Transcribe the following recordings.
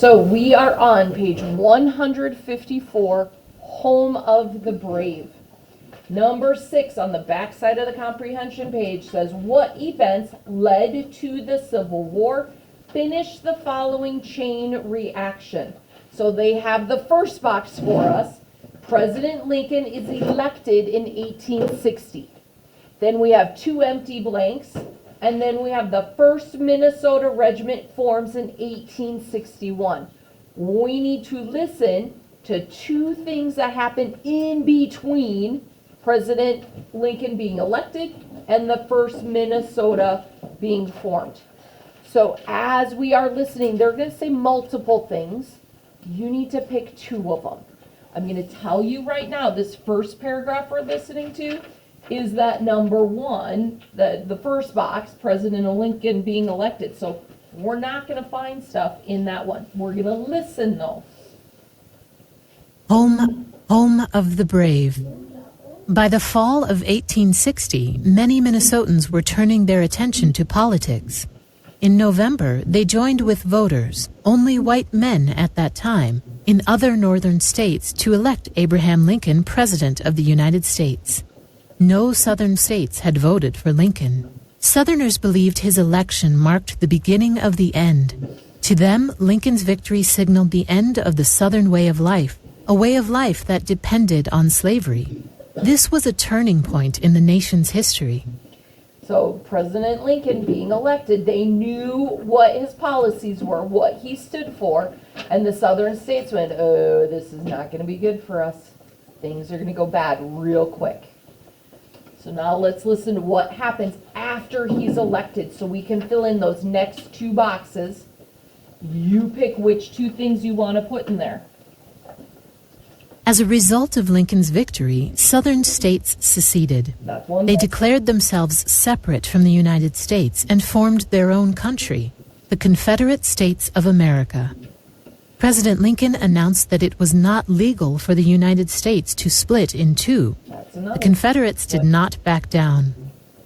So we are on page 154, Home of the Brave. Number 6 on the back side of the comprehension page says, what events led to the Civil War? Finish the following chain reaction. So they have the first box for us. President Lincoln is elected in 1860. Then we have 2 empty blanks. And then we have the 1st Minnesota Regiment forms in 1861. We need to listen to 2 things that happened in between President Lincoln being elected and the 1st Minnesota being formed. So as we are listening, they're going to say multiple things. You need to pick 2 of them. I'm going to tell you right now, this first paragraph we're listening to is that number 1, the first box, President Lincoln being elected. So we're not going to find stuff in that one. We're going to listen though. Home of the Brave. By the fall of 1860, many Minnesotans were turning their attention to politics. In November, they joined with voters, only white men at that time, in other northern states to elect Abraham Lincoln President of the United States. No southern states had voted for Lincoln. Southerners believed his election marked the beginning of the end. To them, Lincoln's victory signaled the end of the Southern way of life, a way of life that depended on slavery. This was a turning point in the nation's history. So President Lincoln being elected, they knew what his policies were, what he stood for, and the southern states went, oh, this is not going to be good for us. Things are going to go bad real quick. So now let's listen to what happens after he's elected so we can fill in those next 2 boxes. You pick which 2 things you want to put in there. As a result of Lincoln's victory, southern states seceded. They declared themselves separate from the United States and formed their own country, the Confederate States of America. President Lincoln announced that it was not legal for the United States to split in 2. The Confederates did not back down.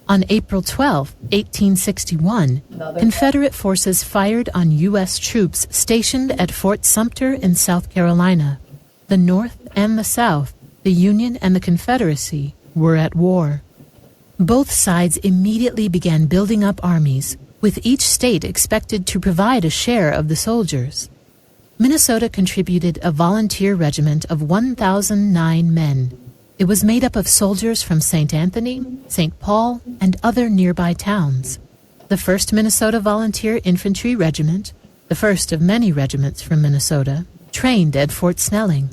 On April 12, 1861, Confederate forces fired on U.S. troops stationed at Fort Sumter in South Carolina. The North and the South, the Union and the Confederacy, were at war. Both sides immediately began building up armies, with each state expected to provide a share of the soldiers. Minnesota contributed a volunteer regiment of 1,009 men. It was made up of soldiers from St. Anthony, St. Paul, and other nearby towns. The 1st Minnesota Volunteer Infantry Regiment, the first of many regiments from Minnesota, trained at Fort Snelling.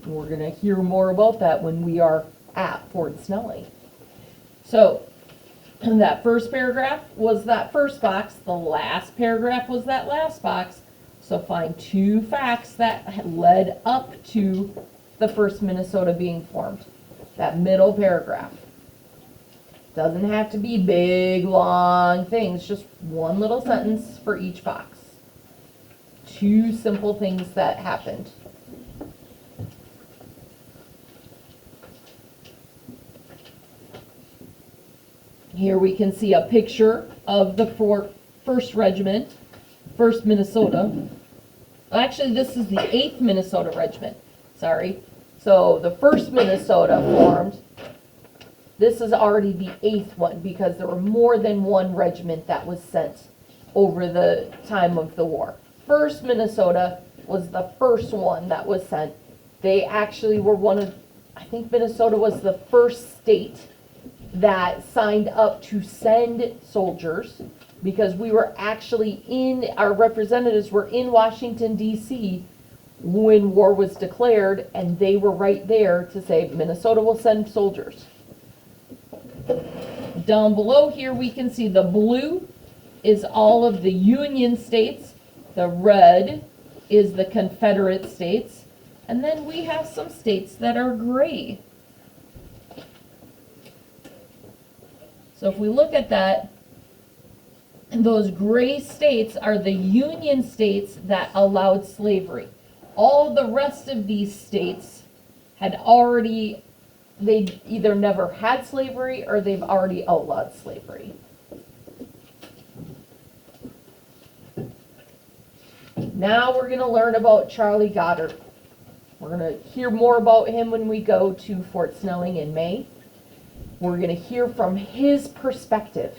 We're going to hear more about that when we are at Fort Snelling. So that first paragraph was that first box. The last paragraph was that last box. So find 2 facts that led up to the 1st Minnesota being formed. That middle paragraph. Doesn't have to be big, long things. Just one little sentence for each box. 2 simple things that happened. Here we can see a picture of the 1st Regiment, 1st Minnesota. Actually, this is the 8th Minnesota Regiment. Sorry. So the 1st Minnesota formed. This is already the 8th one because there were more than one regiment that was sent over the time of the war. 1st Minnesota was the first one that was sent. They actually were I think Minnesota was the first state that signed up to send soldiers because we were actually our representatives were in Washington, D.C. when war was declared, and they were right there to say Minnesota will send soldiers. Down below here we can see the blue is all of the Union states, the red is the Confederate states, and then we have some states that are gray. So if we look at that, those gray states are the Union states that allowed slavery. All the rest of these states they either never had slavery or they've already outlawed slavery. Now we're going to learn about Charlie Goddard. We're going to hear more about him when we go to Fort Snelling in May. We're going to hear from his perspective,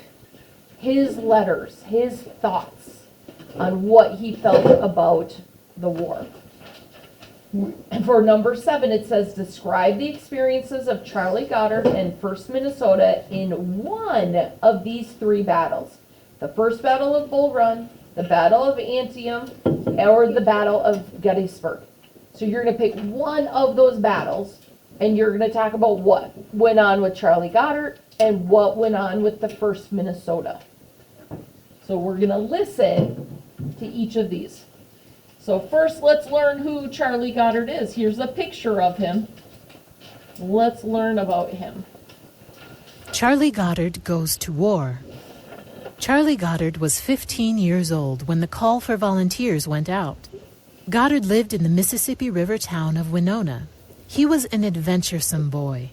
his letters, his thoughts on what he felt about the war. For number 7, it says, describe the experiences of Charlie Goddard and 1st Minnesota in one of these 3 battles. The first Battle of Bull Run, the Battle of Antietam, or the Battle of Gettysburg. So you're going to pick one of those battles, and you're going to talk about what went on with Charlie Goddard and what went on with the 1st Minnesota. So we're going to listen to each of these. So first, let's learn who Charlie Goddard is. Here's a picture of him. Let's learn about him. Charlie Goddard goes to war. Charlie Goddard was 15 years old when the call for volunteers went out. Goddard lived in the Mississippi River town of Winona. He was an adventuresome boy.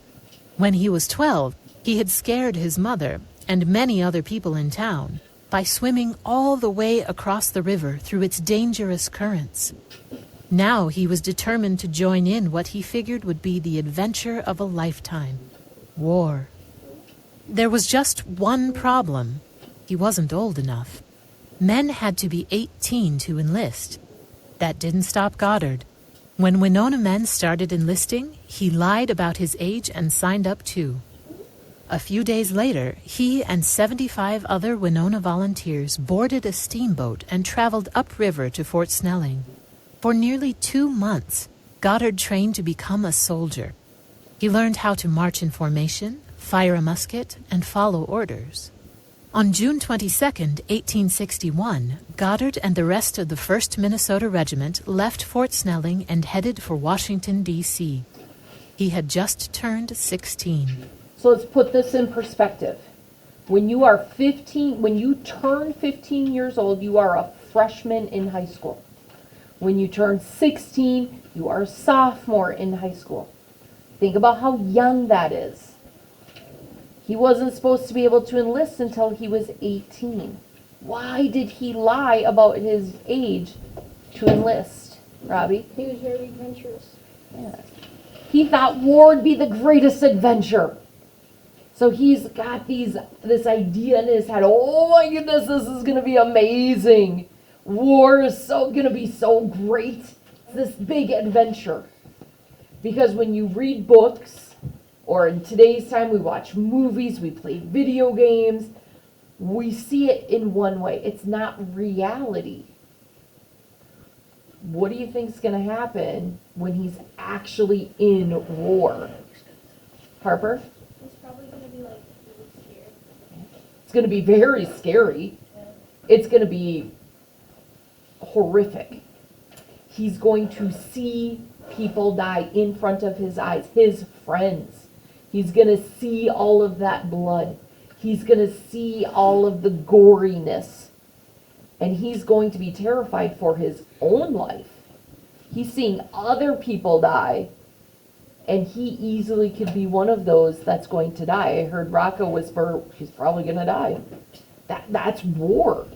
When he was 12, he had scared his mother and many other people in town by swimming all the way across the river through its dangerous currents. Now he was determined to join in what he figured would be the adventure of a lifetime: war. There was just one problem. He wasn't old enough. Men had to be 18 to enlist. That didn't stop Goddard. When Winona men started enlisting, he lied about his age and signed up too. A few days later, he and 75 other Winona volunteers boarded a steamboat and traveled upriver to Fort Snelling. For nearly 2 months, Goddard trained to become a soldier. He learned how to march in formation, fire a musket, and follow orders. On June 22, 1861, Goddard and the rest of the 1st Minnesota Regiment left Fort Snelling and headed for Washington, D.C. He had just turned 16. So let's put this in perspective. When you are 15, when you turn 15 years old, you are a freshman in high school. When you turn 16, you are a sophomore in high school. Think about how young that is. He wasn't supposed to be able to enlist until he was 18. Why did he lie about his age to enlist, Robbie? He was very adventurous. Yeah. He thought war would be the greatest adventure. So he's got this idea in his head, oh my goodness, this is going to be amazing. War is going to be so great. It's this big adventure. Because when you read books, or in today's time we watch movies, we play video games, we see it in one way. It's not reality. What do you think is going to happen when he's actually in war? Harper? It's probably going to be like really scared. It's going to be very scary. It's going to be horrific. He's going to see people die in front of his eyes, his friends. He's going to see all of that blood. He's going to see all of the goriness. And he's going to be terrified for his own life. He's seeing other people die. And he easily could be one of those that's going to die. I heard Rocco whisper, he's probably going to die. That's war.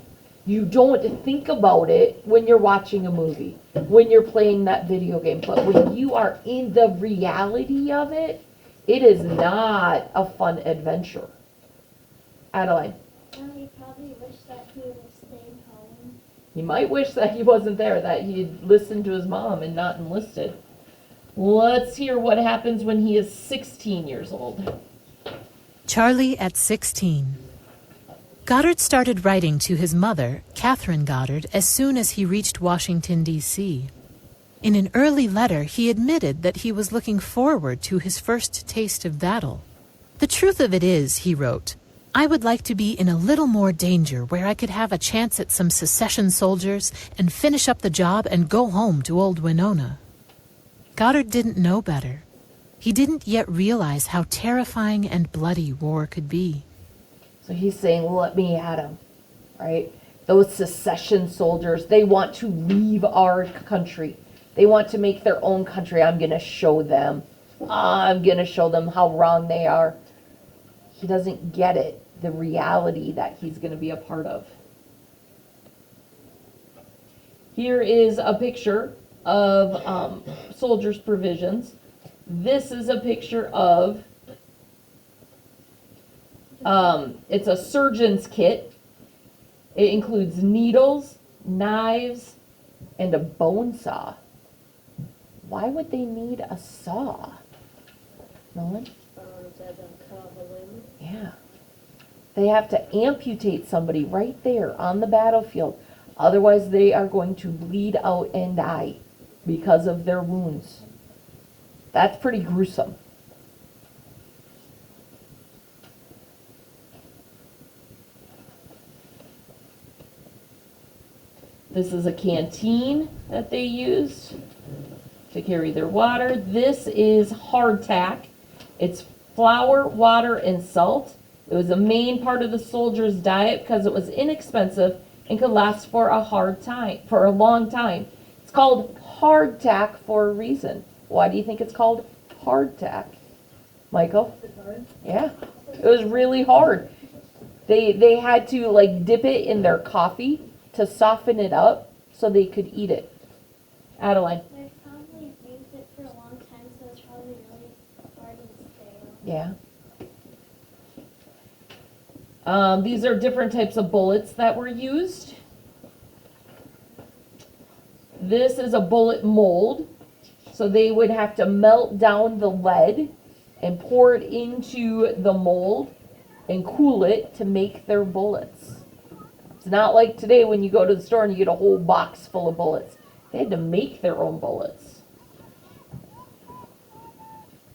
You don't think about it when you're watching a movie, when you're playing that video game. But when you are in the reality of it, it is not a fun adventure. Adeline? He probably wished that he would have stayed home. He might wish that he wasn't there, that he'd listened to his mom and not enlisted. Let's hear what happens when he is 16 years old. Charlie at 16. Goddard started writing to his mother, Catherine Goddard, as soon as he reached Washington, D.C. In an early letter, he admitted that he was looking forward to his first taste of battle. The truth of it is, he wrote, I would like to be in a little more danger where I could have a chance at some secession soldiers and finish up the job and go home to old Winona. Goddard didn't know better. He didn't yet realize how terrifying and bloody war could be. So he's saying, let me at him, right? Those secession soldiers, they want to leave our country. They want to make their own country. I'm going to show them. I'm going to show them how wrong they are. He doesn't get it, the reality that he's going to be a part of. Here is a picture of soldiers' provisions. This is a picture of, it's a surgeon's kit. It includes needles, knives, and a bone saw. Why would they need a saw? Nolan? Yeah. They have to amputate somebody right there on the battlefield. Otherwise, they are going to bleed out and die because of their wounds. That's pretty gruesome. This is a canteen that they used to carry their water. This is hardtack. It's flour, water, and salt. It was a main part of the soldiers' diet because it was inexpensive and could last for a long time. It's called hardtack for a reason. Why do you think it's called hardtack? Michael? Yeah, it was really hard. They had to like dip it in their coffee to soften it up so they could eat it. Adeline? They probably used it for a long time, so it's probably really hard and stale. Yeah. These are different types of bullets that were used. This is a bullet mold. So they would have to melt down the lead and pour it into the mold and cool it to make their bullets. It's not like today when you go to the store and you get a whole box full of bullets. They had to make their own bullets.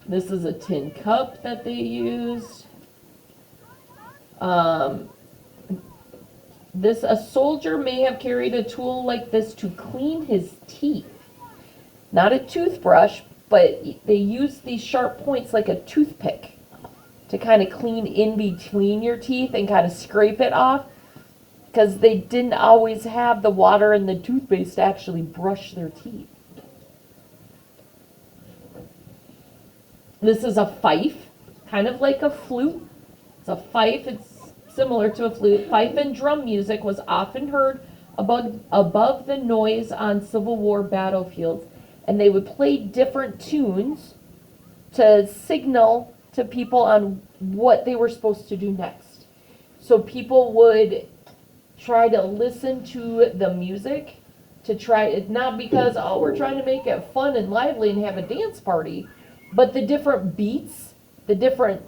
This is a tin cup that they used. A soldier may have carried a tool like this to clean his teeth. Not a toothbrush, but they used these sharp points like a toothpick to kind of clean in between your teeth and kind of scrape it off, because they didn't always have the water and the toothpaste to actually brush their teeth. This is a fife, kind of like a flute. It's a fife, it's similar to a flute. Fife and drum music was often heard above the noise on Civil War battlefields, and they would play different tunes to signal to people on what they were supposed to do next. So people would try to listen to the music to try, not because, oh, we're trying to make it fun and lively and have a dance party, but the different beats, the different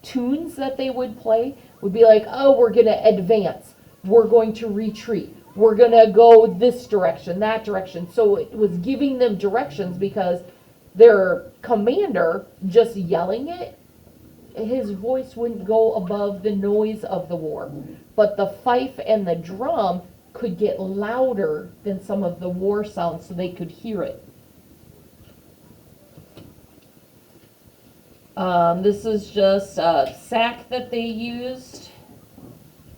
tunes that they would play would be like, oh, we're going to advance, we're going to retreat, we're going to go this direction, that direction. So it was giving them directions because their commander just yelling it, his voice wouldn't go above the noise of the war. But the fife and the drum could get louder than some of the war sounds so they could hear it. This is just a sack that they used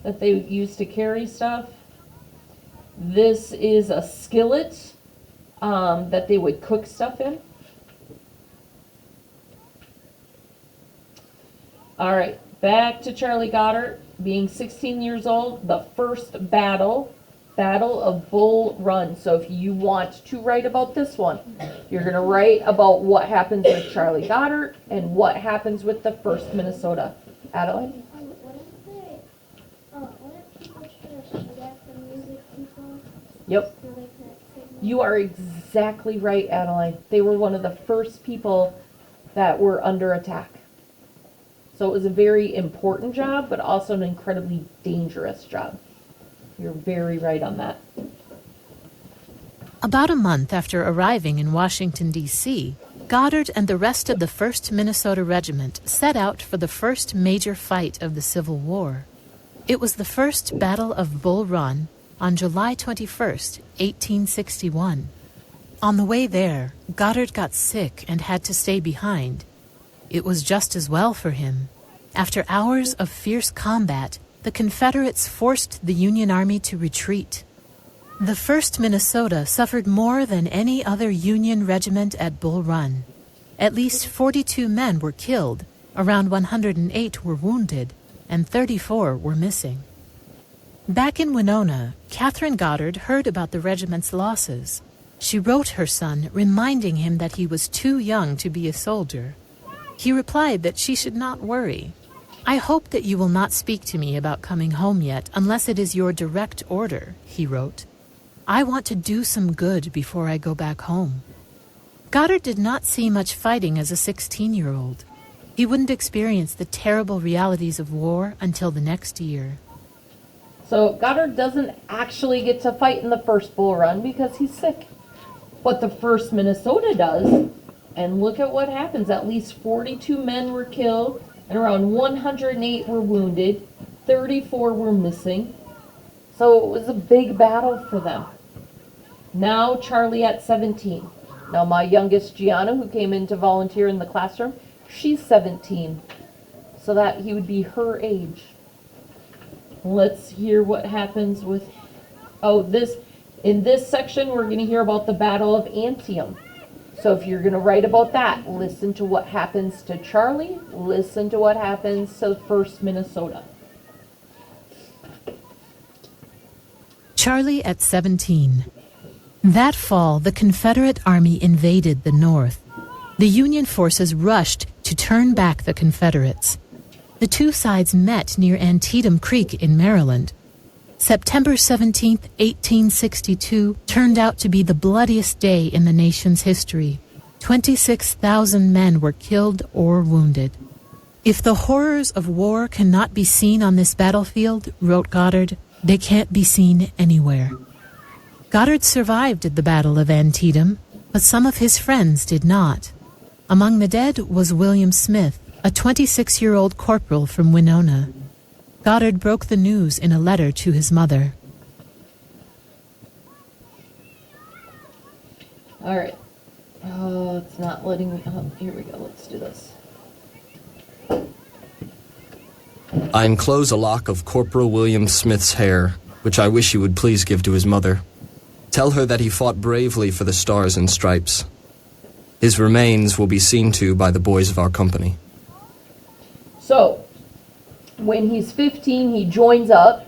to carry stuff. This is a skillet that they would cook stuff in. All right, back to Charlie Goddard, being 16 years old, the first Battle of Bull Run. So if you want to write about this one, you're going to write about what happens with Charlie Goddard and what happens with the 1st Minnesota. Adeline? What if people try to shoot at the music people? Yep. To like that signal? You are exactly right, Adeline. They were one of the first people that were under attack. So it was a very important job, but also an incredibly dangerous job. You're very right on that. About a month after arriving in Washington, D.C., Goddard and the rest of the 1st Minnesota Regiment set out for the first major fight of the Civil War. It was the first Battle of Bull Run on July 21st, 1861. On the way there, Goddard got sick and had to stay behind. It was just as well for him. After hours of fierce combat, the Confederates forced the Union Army to retreat. The 1st Minnesota suffered more than any other Union regiment at Bull Run. At least 42 men were killed, around 108 were wounded, and 34 were missing. Back in Winona, Catherine Goddard heard about the regiment's losses. She wrote her son, reminding him that he was too young to be a soldier. He replied that she should not worry. "I hope that you will not speak to me about coming home yet unless it is your direct order," he wrote. "I want to do some good before I go back home." Goddard did not see much fighting as a 16-year-old. He wouldn't experience the terrible realities of war until the next year. So Goddard doesn't actually get to fight in the first Bull Run because he's sick. But the 1st Minnesota does. And look at what happens. At least 42 men were killed and around 108 were wounded. 34 were missing. So it was a big battle for them. Now Charlie at 17. Now my youngest Gianna, who came in to volunteer in the classroom, she's 17. So that he would be her age. Let's hear what happens with, in this section we're going to hear about the Battle of Antietam. So if you're going to write about that, listen to what happens to Charlie, listen to what happens to 1st Minnesota. Charlie at 17. That fall, the Confederate Army invaded the North. The Union forces rushed to turn back the Confederates. The two sides met near Antietam Creek in Maryland. September 17, 1862, turned out to be the bloodiest day in the nation's history. 26,000 men were killed or wounded. "If the horrors of war cannot be seen on this battlefield," wrote Goddard, "they can't be seen anywhere." Goddard survived at the Battle of Antietam, but some of his friends did not. Among the dead was William Smith, a 26-year-old corporal from Winona. Goddard broke the news in a letter to his mother. All right. Oh, it's not letting me. Oh, here we go. Let's do this. I enclose a lock of Corporal William Smith's hair, which I wish you would please give to his mother. Tell her that he fought bravely for the Stars and Stripes. His remains will be seen to by the boys of our company. So, when he's 15, he joins up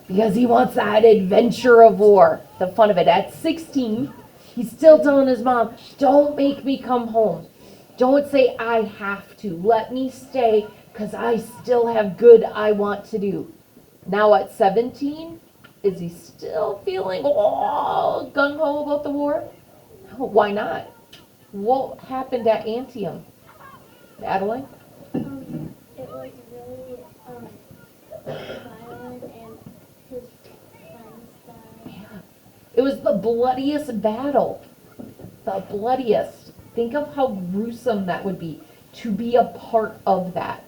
because he wants that adventure of war. The fun of it. At 16, he's still telling his mom, "Don't make me come home. Don't say I have to. Let me stay because I still have good I want to do." Now at 17, is he still feeling gung-ho about the war? No, why not? What happened at Antietam? Madeline? It was really violent and his friends died. Yeah. It was the bloodiest battle. The bloodiest. Think of how gruesome that would be to be a part of that.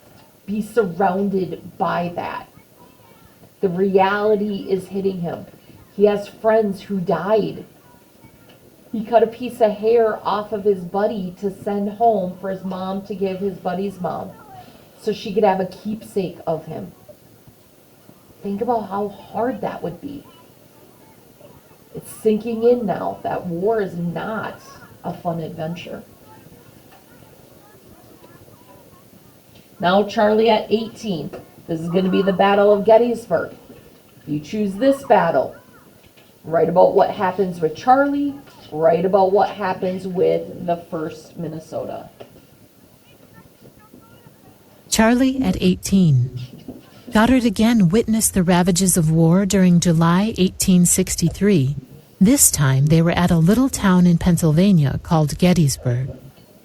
Be surrounded by that. The reality is hitting him. He has friends who died. He cut a piece of hair off of his buddy to send home for his mom to give his buddy's mom so she could have a keepsake of him. Think about how hard that would be. It's sinking in now that war is not a fun adventure. Now Charlie at 18. This is going to be the Battle of Gettysburg. You choose this battle. Write about what happens with Charlie. Write about what happens with the 1st Minnesota. Charlie at 18. Goddard again witnessed the ravages of war during July 1863. This time they were at a little town in Pennsylvania called Gettysburg.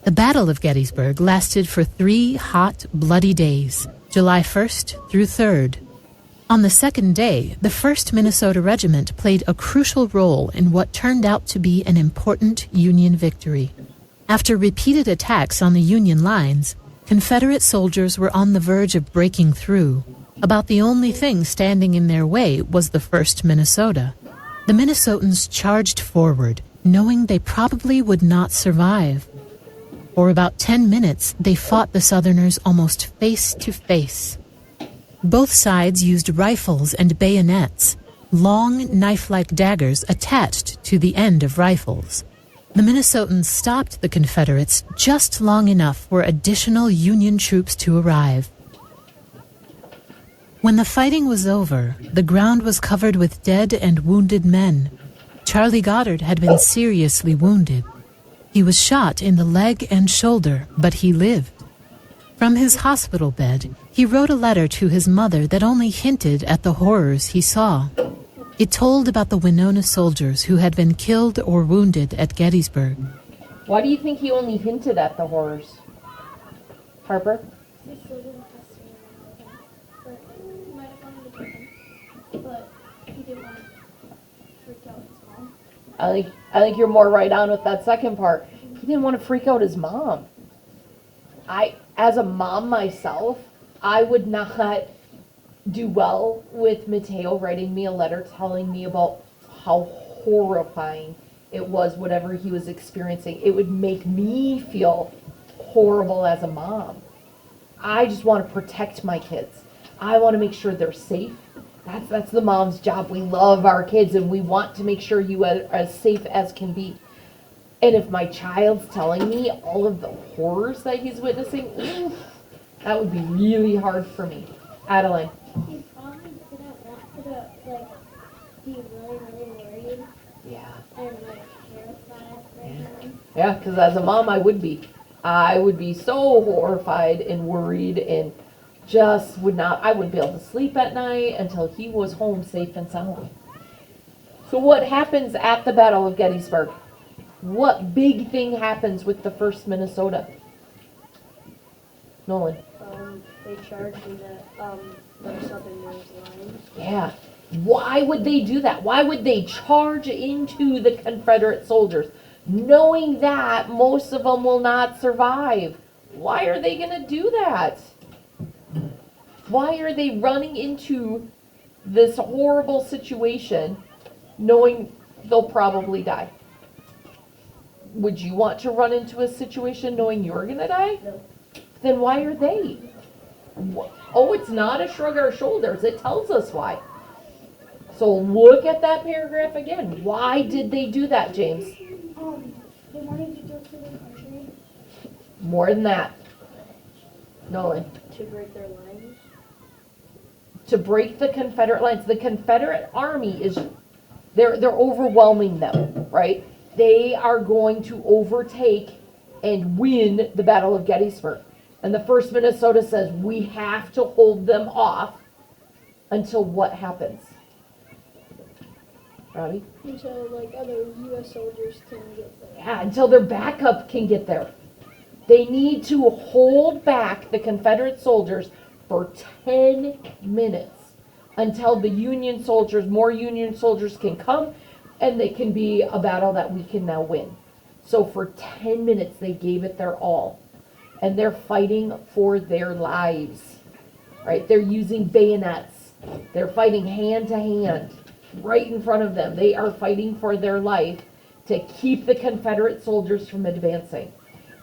The Battle of Gettysburg lasted for 3 hot, bloody days, July 1st through 3rd. On the second day, the 1st Minnesota Regiment played a crucial role in what turned out to be an important Union victory. After repeated attacks on the Union lines, Confederate soldiers were on the verge of breaking through. About the only thing standing in their way was the 1st Minnesota. The Minnesotans charged forward, knowing they probably would not survive. For about 10 minutes, they fought the Southerners almost face to face. Both sides used rifles and bayonets, long knife-like daggers attached to the end of rifles. The Minnesotans stopped the Confederates just long enough for additional Union troops to arrive. When the fighting was over, the ground was covered with dead and wounded men. Charlie Goddard had been seriously wounded. He was shot in the leg and shoulder, but he lived. From his hospital bed, he wrote a letter to his mother that only hinted at the horrors he saw. It told about the Winona soldiers who had been killed or wounded at Gettysburg. Why do you think he only hinted at the horrors? Harper? He still didn't test me with him. But he might have wanted to kill him. But he didn't want to freak out his mom. I think you're more right on with that second part. He didn't want to freak out his mom. As a mom myself, I would not do well with Mateo writing me a letter telling me about how horrifying it was, whatever he was experiencing. It would make me feel horrible as a mom. I just want to protect my kids. I want to make sure they're safe. That's the mom's job. We love our kids and we want to make sure you are as safe as can be. And if my child's telling me all of the horrors that he's witnessing, oof, that would be really hard for me. Adeline. He probably didn't want to, like, be really, really worried Yeah. and, like, terrified right now. Yeah, because as a mom, I would be. I would be so horrified and worried and just I wouldn't be able to sleep at night until he was home safe and sound. So what happens at the Battle of Gettysburg? What big thing happens with the 1st Minnesota? Nolan. They charged into the Southerners' lines. Yeah. Why would they do that? Why would they charge into the Confederate soldiers, knowing that most of them will not survive? Why are they going to do that? Why are they running into this horrible situation, knowing they'll probably die? Would you want to run into a situation knowing you're going to die? No. Then why are they? Oh, it's not a shrug our shoulders. It tells us why. So look at that paragraph again. Why did they do that, James? They wanted to go to their country. More than that. Nolan. To break their lines. To break the Confederate lines. The Confederate Army they're overwhelming them, right? They are going to overtake and win the Battle of Gettysburg. And the 1st Minnesota says we have to hold them off until what happens? Robbie? Until, like, other U.S. soldiers can get there. Yeah, until their backup can get there. They need to hold back the Confederate soldiers for 10 minutes until the more Union soldiers can come and they can be a battle that we can now win. So for 10 minutes they gave it their all. And they're fighting for their lives, right? They're using bayonets. They're fighting hand to hand right in front of them. They are fighting for their life to keep the Confederate soldiers from advancing.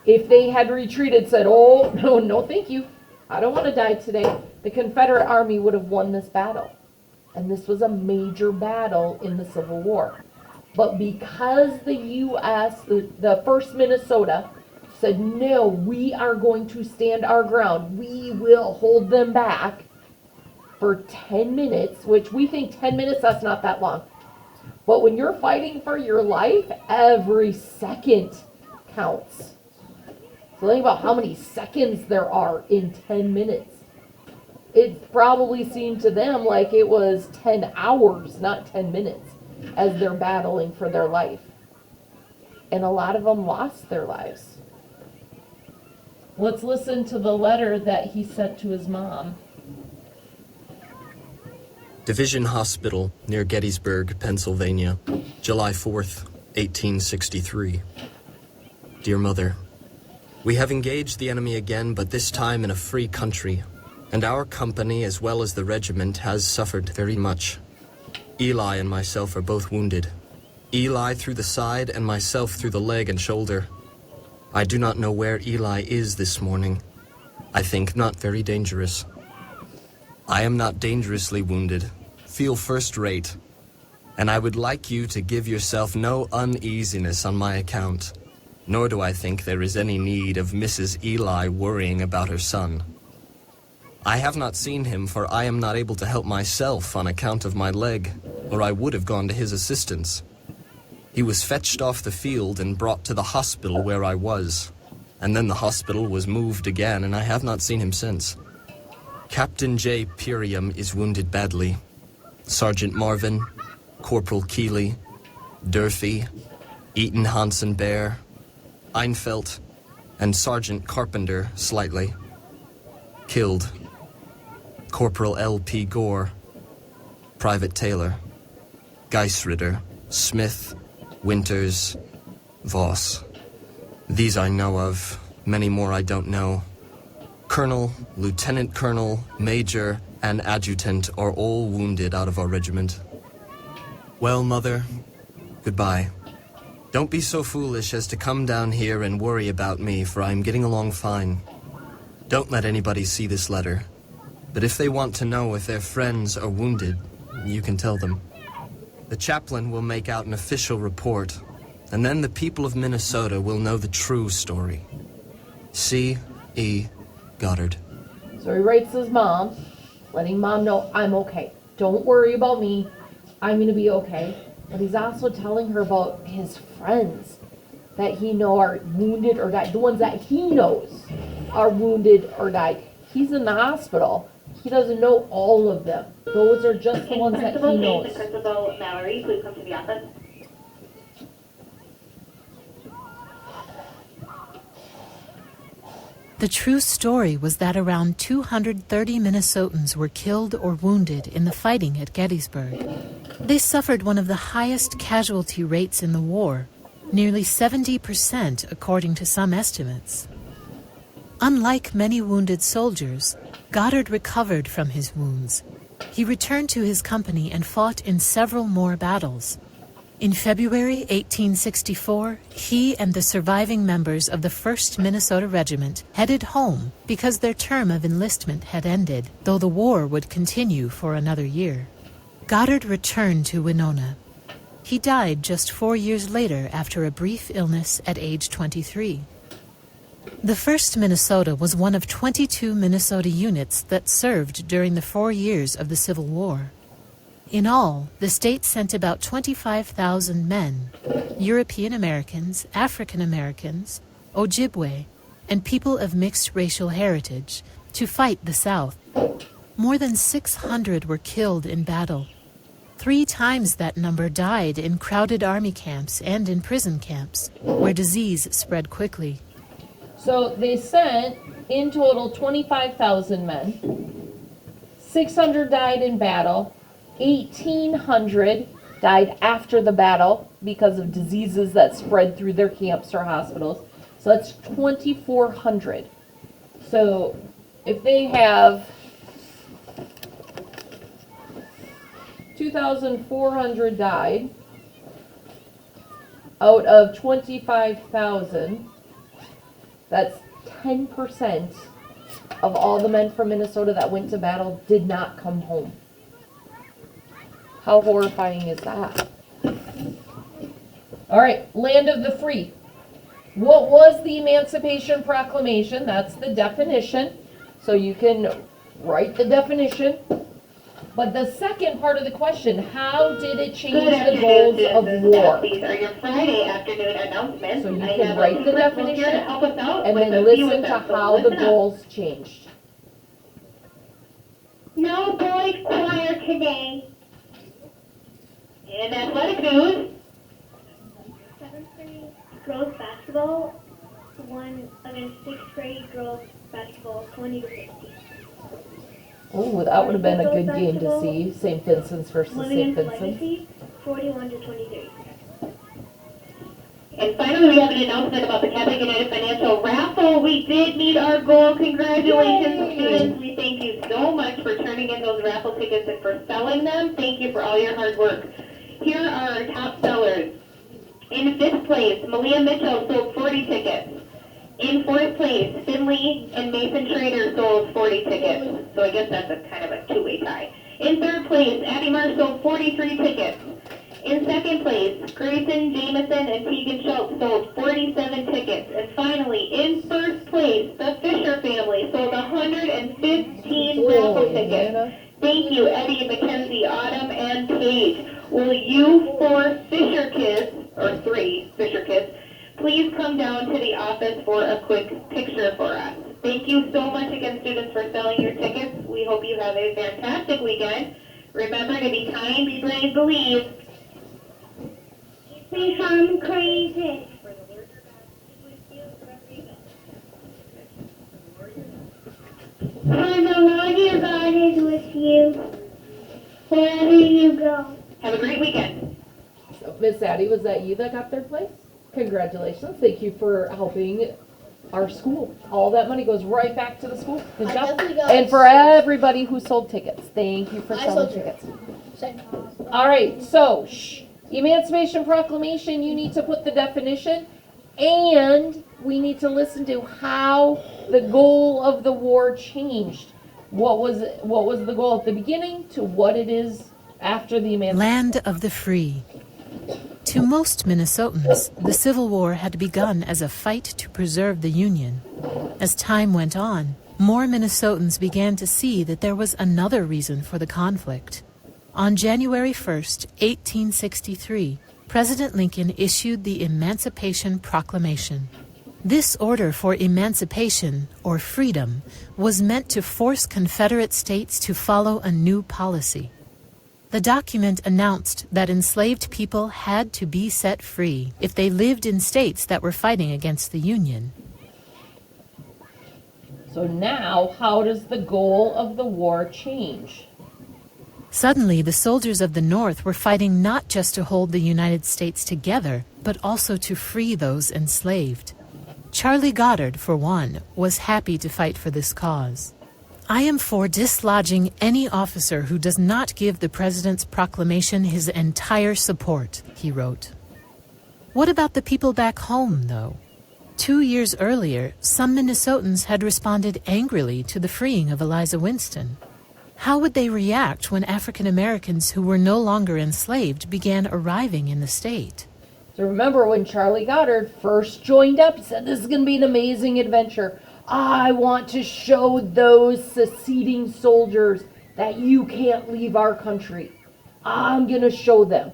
If they had retreated, said, oh, no, thank you. I don't want to die today. The Confederate Army would have won this battle. And this was a major battle in the Civil War. But because the U.S., the 1st Minnesota, said, no, we are going to stand our ground. We will hold them back for 10 minutes, which we think 10 minutes, that's not that long. But when you're fighting for your life, every second counts. So think about how many seconds there are in 10 minutes. It probably seemed to them like it was 10 hours, not 10 minutes, as they're battling for their life. And a lot of them lost their lives. Let's listen to the letter that he sent to his mom. Division Hospital near Gettysburg, Pennsylvania, July 4th, 1863. Dear Mother, we have engaged the enemy again, but this time in a free country, and our company as well as the regiment has suffered very much. Eli and myself are both wounded. Eli through the side and myself through the leg and shoulder. I do not know where Eli is this morning. I think not very dangerous. I am not dangerously wounded, feel first rate, and I would like you to give yourself no uneasiness on my account, nor do I think there is any need of Mrs. Eli worrying about her son. I have not seen him, for I am not able to help myself on account of my leg, or I would have gone to his assistance. He was fetched off the field and brought to the hospital where I was, and then the hospital was moved again, and I have not seen him since. Captain J. Purium is wounded badly. Sergeant Marvin, Corporal Keeley, Durfee, Eaton Hansen Bear, Einfeld, and Sergeant Carpenter slightly. Killed. Corporal L.P. Gore, Private Taylor, Geisritter, Smith, Winters, Voss. These I know of. Many more I don't know. Colonel, Lieutenant Colonel, Major, and Adjutant are all wounded out of our regiment. Well, Mother, goodbye. Don't be so foolish as to come down here and worry about me, for I'm getting along fine. Don't let anybody see this letter. But if they want to know if their friends are wounded, you can tell them. The chaplain will make out an official report, and then the people of Minnesota will know the true story. C. E. Goddard. So he writes his mom, letting mom know, I'm okay. Don't worry about me. I'm gonna be okay. But he's also telling her about his friends that he know are wounded or died. The ones that he knows are wounded or died. He's in the hospital. He doesn't know all of them. Those are just the ones that he knows. Principal Mallory, please come to the office. The true story was that around 230 Minnesotans were killed or wounded in the fighting at Gettysburg. They suffered one of the highest casualty rates in the war, nearly 70% according to some estimates. Unlike many wounded soldiers, Goddard recovered from his wounds. He returned to his company and fought in several more battles. In February 1864, he and the surviving members of the 1st Minnesota Regiment headed home because their term of enlistment had ended, though the war would continue for another year. Goddard returned to Winona. He died just 4 years later after a brief illness at age 23. The 1st Minnesota was one of 22 Minnesota units that served during the 4 years of the Civil War. In all, the state sent about 25,000 men, European Americans, African Americans, Ojibwe, and people of mixed racial heritage, to fight the South. More than 600 were killed in battle. 3 times that number died in crowded army camps and in prison camps, where disease spread quickly. So they sent, in total, 25,000 men. 600 died in battle. 1,800 died after the battle because of diseases that spread through their camps or hospitals. So that's 2,400. So if they have 2,400 died out of 25,000, that's 10% of all the men from Minnesota that went to battle did not come home. How horrifying is that? All right, land of the free. What was the Emancipation Proclamation? That's the definition. So you can write the definition. But the second part of the question, how did it change the goals of war? These are your Friday afternoon announcements. So you I can have write the a principal here to definition help us out and with then a few listen of to them. So how the listen up. goals changed. No boys choir today. In athletic news, 7th grade girls basketball won against 6th grade girls basketball 20-15. Oh, that would have been a good game to see. St. Vincent's versus Won St. against Vincent. Legacy 41-23. and finally we have an announcement about the Catholic United Financial Raffle. We did meet our goal. Congratulations, Yay! students. We thank you so much for turning in those raffle tickets and for selling them. Thank you for all your hard work. Here are our top sellers. In 5th place, Malia Mitchell sold 40 tickets. In 4th place, Finley and Mason Trader sold 40 tickets. So I guess that's a kind of a two-way tie. In 3rd place, Addie Marsh sold 43 tickets. In 2nd place, Grayson, Jameson, and Tegan Schultz sold 47 tickets. And finally, in 1st place, the Fisher family sold 115 tickets, please come down to the office for a quick picture for us. Thank you so much again, students, for selling your tickets. We hope you have a fantastic weekend. Remember to be kind, be brave, believe. Become crazy. For the Lord your God is with you wherever you go. Have a great weekend. So, Miss Addie, was that you that got third place? Congratulations. Thank you for helping our school. All that money goes right back to the school. Good I job. definitely got And for everybody who sold tickets, thank you for I selling sold tickets. Same. All right, so Emancipation Proclamation, you need to put the definition, and we need to listen to how the goal of the war changed. What was the goal at the beginning to what it is after the emancipation? Land of the free. To most Minnesotans, the Civil War had begun as a fight to preserve the Union. As time went on, more Minnesotans began to see that there was another reason for the conflict. On January 1st, 1863, President Lincoln issued the Emancipation Proclamation. This order for emancipation, or freedom, was meant to force Confederate states to follow a new policy. The document announced that enslaved people had to be set free if they lived in states that were fighting against the Union. So now, how does the goal of the war change? Suddenly, the soldiers of the North were fighting not just to hold the United States together, but also to free those enslaved. Charlie Goddard, for one, was happy to fight for this cause. "I am for dislodging any officer who does not give the President's proclamation his entire support," he wrote. What about the people back home, though? 2 years earlier, some Minnesotans had responded angrily to the freeing of Eliza Winston. How would they react when African Americans who were no longer enslaved began arriving in the state? So remember when Charlie Goddard first joined up, he said, "This is going to be an amazing adventure. I want to show those seceding soldiers that you can't leave our country. I'm going to show them."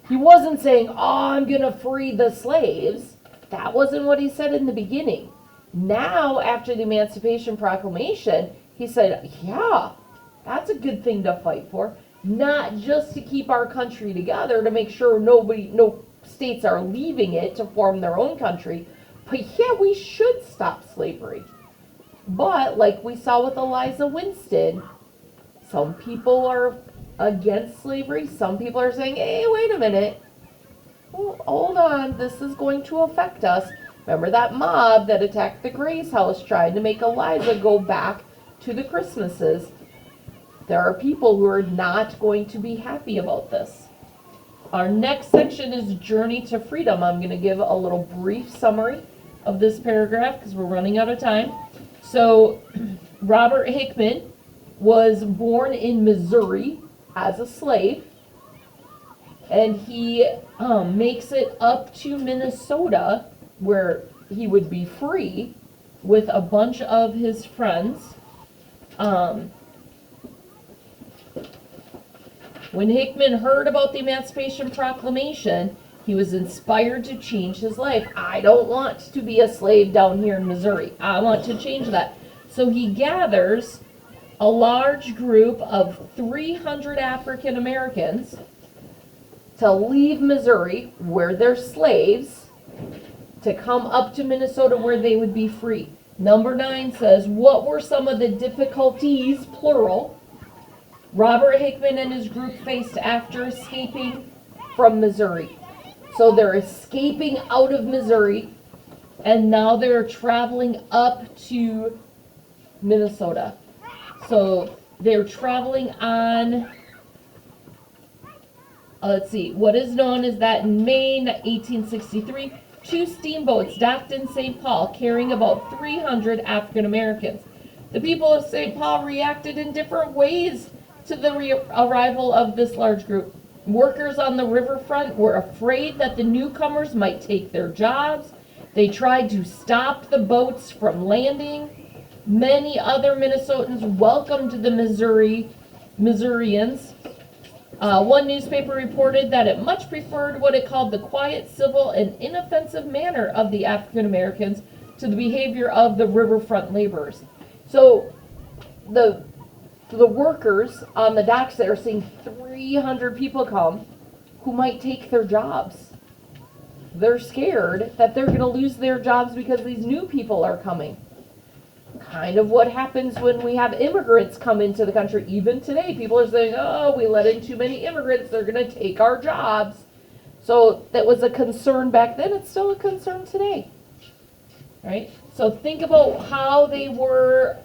He wasn't saying, "Oh, I'm going to free the slaves." That wasn't what he said in the beginning. Now, after the Emancipation Proclamation, he said, "Yeah, that's a good thing to fight for. Not just to keep our country together, to make sure no states are leaving it to form their own country, but yeah, we should stop slavery." But like we saw with Eliza Winston, some people are against slavery. Some people are saying, "Hey, wait a minute. Well, hold on. This is going to affect us." Remember that mob that attacked the Gray's house trying to make Eliza go back to the Christmases? There are people who are not going to be happy about this. Our next section is Journey to Freedom. I'm going to give a little brief summary of this paragraph because we're running out of time. So, Robert Hickman was born in Missouri as a slave, and he makes it up to Minnesota where he would be free with a bunch of his friends. When Hickman heard about the Emancipation Proclamation, he was inspired to change his life. "I don't want to be a slave down here in Missouri. I want to change that." So he gathers a large group of 300 African Americans to leave Missouri, where they're slaves, to come up to Minnesota where they would be free. Number 9 says, what were some of the difficulties, plural, Robert Hickman and his group faced after escaping from Missouri? So they're escaping out of Missouri, and now they're traveling up to Minnesota. So they're traveling on, let's see, what is known as that in May 1863, 2 steamboats docked in St. Paul carrying about 300 African Americans. The people of St. Paul reacted in different ways to the arrival of this large group. Workers on the riverfront were afraid that the newcomers might take their jobs. They tried to stop the boats from landing. Many other Minnesotans welcomed the Missourians One newspaper reported that it much preferred what it called the quiet, civil, and inoffensive manner of the African Americans to the behavior of the riverfront laborers. So the workers on the docks that are seeing 300 people come who might take their jobs. They're scared that they're going to lose their jobs because these new people are coming. Kind of what happens when we have immigrants come into the country. Even today, people are saying, oh, we let in too many immigrants, they're going to take our jobs. So that was a concern back then, it's still a concern today. Right? So think about how they were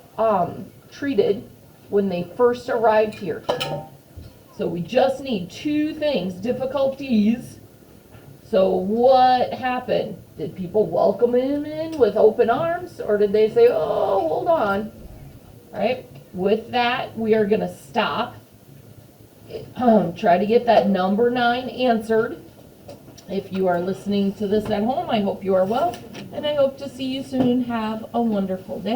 treated when they first arrived here. So we just need two things, difficulties. So what happened? Did people welcome him in with open arms, or did they say, oh, hold on? All right, with that, we are gonna stop. Try to get that number 9 answered. If you are listening to this at home, I hope you are well, and I hope to see you soon. Have a wonderful day.